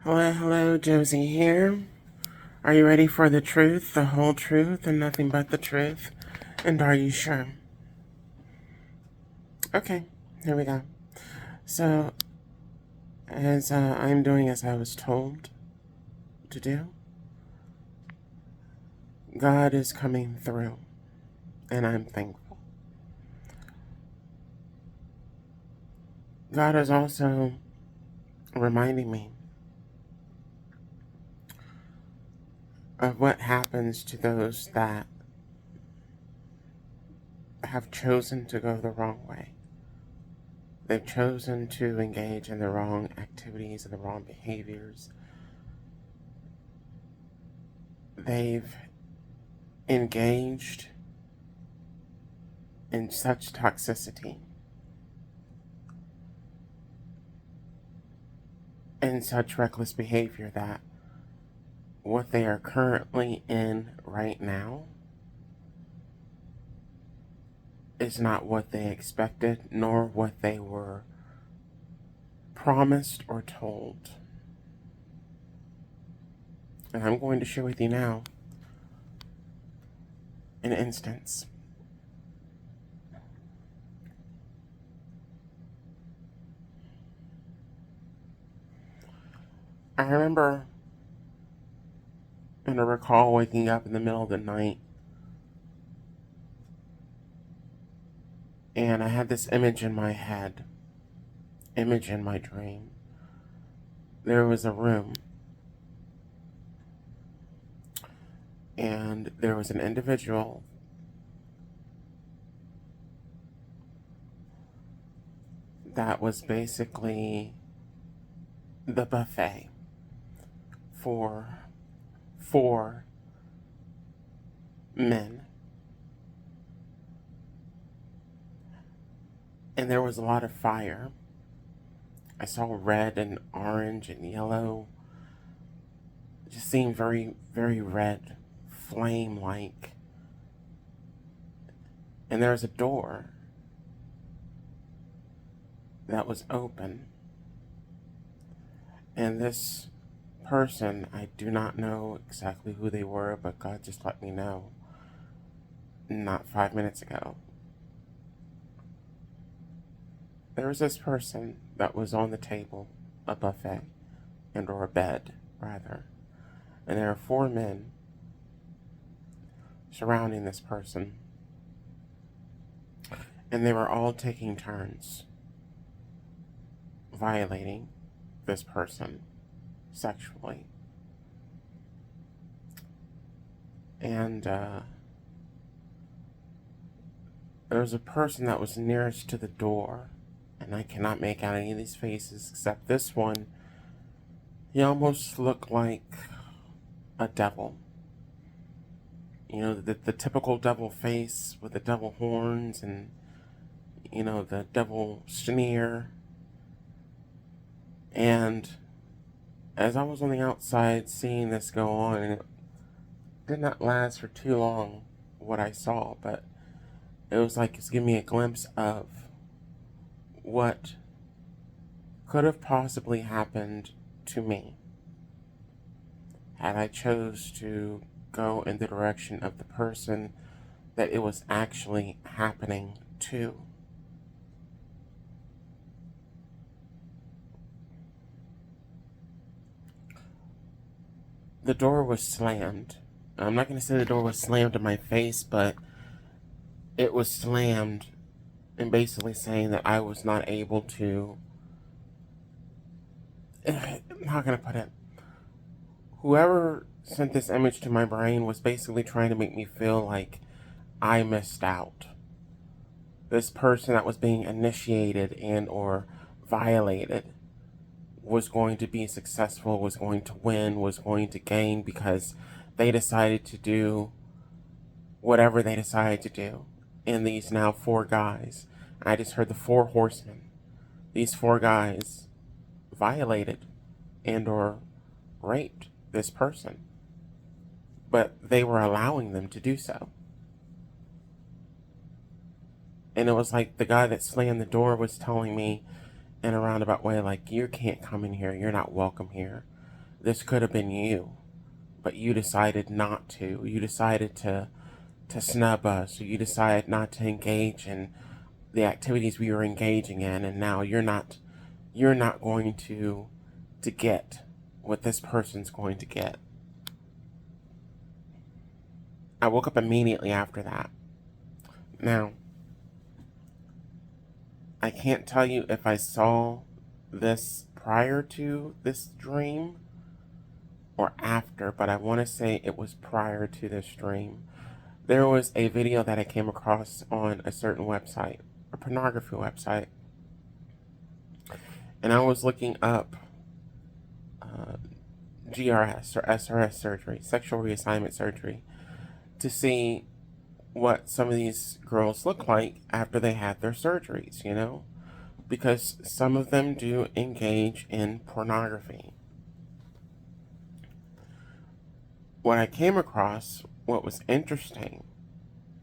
Hello, hello, Josie here. Are you ready for the truth, the whole truth, and nothing but the truth? And are you sure? Okay, here we go. So, as I'm doing as I was told to do, God is coming through, and I'm thankful. God is also reminding me of what happens to those that have chosen to go the wrong way. They've chosen to engage in the wrong activities and the wrong behaviors. They've engaged in such toxicity and such reckless behavior that what they are currently in right now is not what they expected, nor what they were promised or told. And I'm going to share with you now an instance. I remember and I recall waking up in the middle of the night, and I had this image in my head, image in my dream. There was a room, and there was an individual that was basically the buffet for 4 men. And there was a lot of fire. I saw red and orange and yellow. It just seemed very, very red, flame like. And there was a door that was open. And this person, I do not know exactly who they were, but God just let me know not 5 minutes ago. There was this person that was on the table, a buffet, or a bed, rather. And there are 4 men surrounding this person. And they were all taking turns violating this person sexually. And there was a person that was nearest to the door, and I cannot make out any of these faces except this one. He almost looked like a devil. You know, the typical devil face with the devil horns and, you know, the devil sneer. And as I was on the outside seeing this go on, and it did not last for too long, what I saw, but it was like it's giving me a glimpse of what could have possibly happened to me had I chose to go in the direction of the person that it was actually happening to. The door was slammed. I'm not going to say the door was slammed in my face, but it was slammed and basically saying that I was not able to. How can I put it? Whoever sent this image to my brain was basically trying to make me feel like I missed out. This person that was being initiated and or violated was going to be successful, was going to win, was going to gain because they decided to do whatever they decided to do. And these now 4 guys, I just heard the 4 horsemen. These 4 guys violated and or raped this person, but they were allowing them to do so. And it was like the guy that slammed the door was telling me in a roundabout way, like, you can't come in here, you're not welcome here. this could have been you, but you decided not to. You decided to snub us, or you decided not to engage in the activities we were engaging in, and now you're not going to get what this person's going to get. I woke up immediately after that. Now, I can't tell you if I saw this prior to this dream or after, but I want to say it was prior to this dream. There was a video that I came across on a certain website, a pornography website, and I was looking up GRS or SRS surgery, sexual reassignment surgery, to see what some of these girls look like after they had their surgeries, because some of them do engage in pornography. What I came across, what was interesting,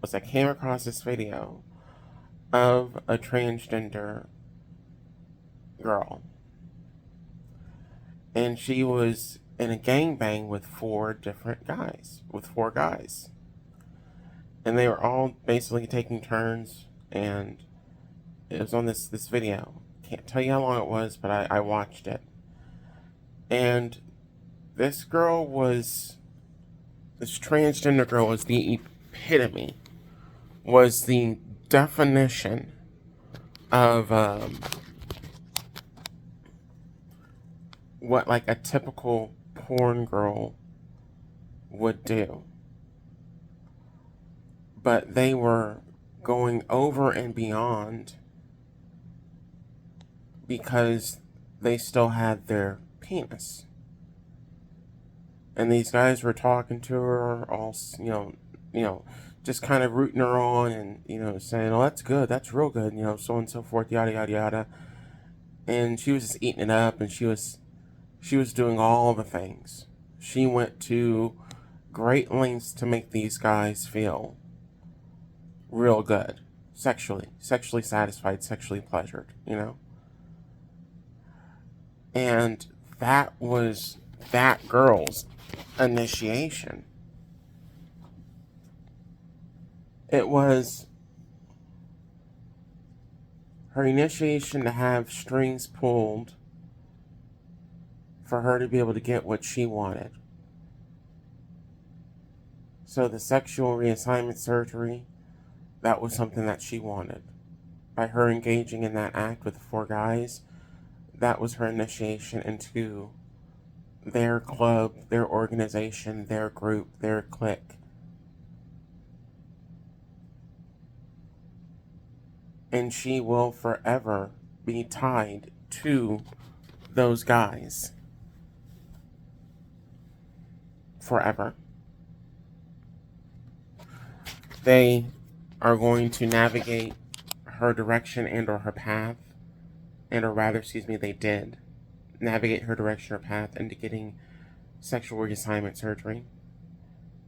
was I came across this video of a transgender girl. And she was in a gangbang with four guys. And they were all basically taking turns, and it was on this video. Can't tell you how long it was, but I watched it. And this transgender girl was the epitome, was the definition of what like a typical porn girl would do. But they were going over and beyond because they still had their penis. And these guys were talking to her, all, just kind of rooting her on and, saying, oh, that's good, that's real good, so on and so forth, yada, yada, yada. And she was just eating it up, and she was doing all the things. She went to great lengths to make these guys feel real good, sexually satisfied, sexually pleasured, And that was that girl's initiation. It was her initiation to have strings pulled for her to be able to get what she wanted. So the sexual reassignment surgery, that was something that she wanted. By her engaging in that act with the four guys, that was her initiation into their club, their organization, their group, their clique. And she will forever be tied to those guys. Forever. They are going to navigate her direction and or her path, they did navigate her direction or path into getting sexual reassignment surgery,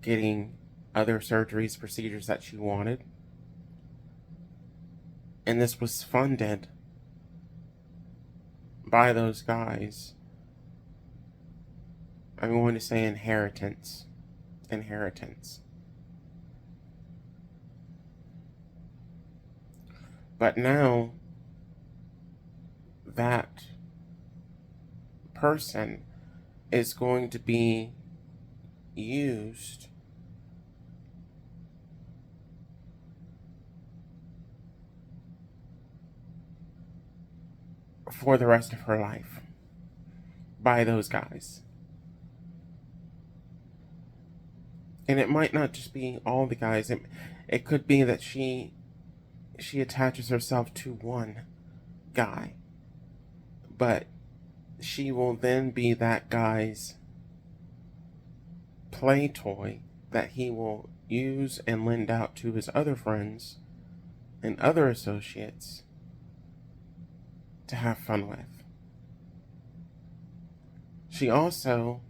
getting other surgeries, procedures that she wanted. And this was funded by those guys. I'm going to say inheritance. But now, that person is going to be used for the rest of her life by those guys. And it might not just be all the guys. It could be that she attaches herself to one guy, but she will then be that guy's play toy that he will use and lend out to his other friends and other associates to have fun with. She also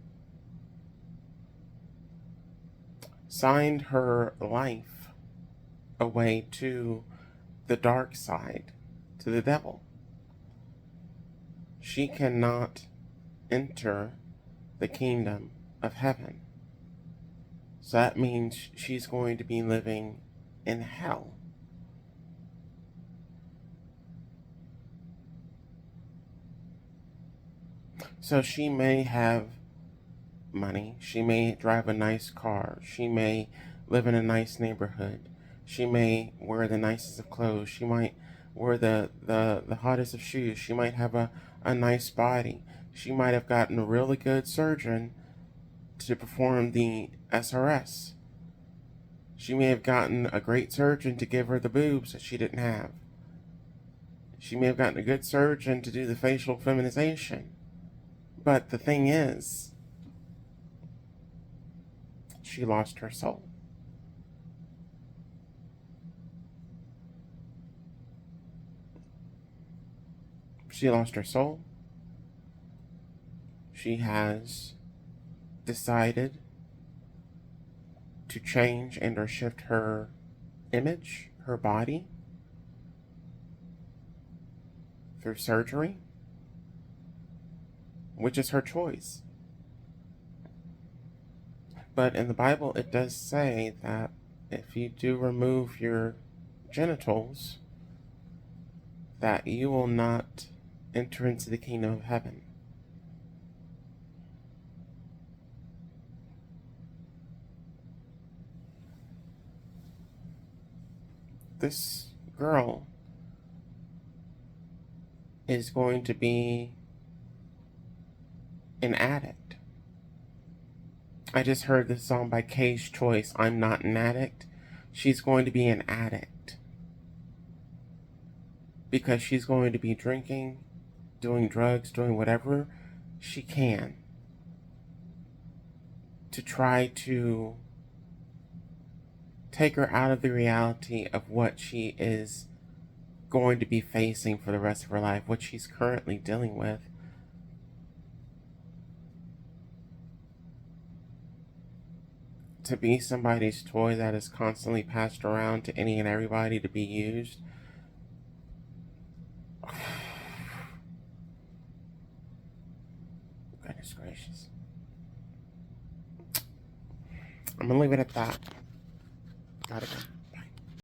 signed her life away to the dark side, to the devil. She cannot enter the kingdom of heaven. So that means she's going to be living in hell. So she may have money, she may drive a nice car, she may live in a nice neighborhood, she may wear the nicest of clothes, she might wear the hottest of shoes, she might have a nice body, she might have gotten a really good surgeon to perform the SRS. She may have gotten a great surgeon to give her the boobs that she didn't have. She may have gotten a good surgeon to do the facial feminization. But the thing is, she lost her soul. She lost her soul. She has decided to change and or shift her image, her body, through surgery, which is her choice. But in the Bible, it does say that if you do remove your genitals, that you will not enter into the kingdom of heaven. This girl is going to be an addict. I just heard this song by Kay's Choice, I'm Not an Addict. She's going to be an addict. Because she's going to be drinking, doing drugs, doing whatever she can to try to take her out of the reality of what she is going to be facing for the rest of her life, what she's currently dealing with. To be somebody's toy that is constantly passed around to any and everybody to be used. Goodness gracious. I'm gonna leave it at that. Gotta go.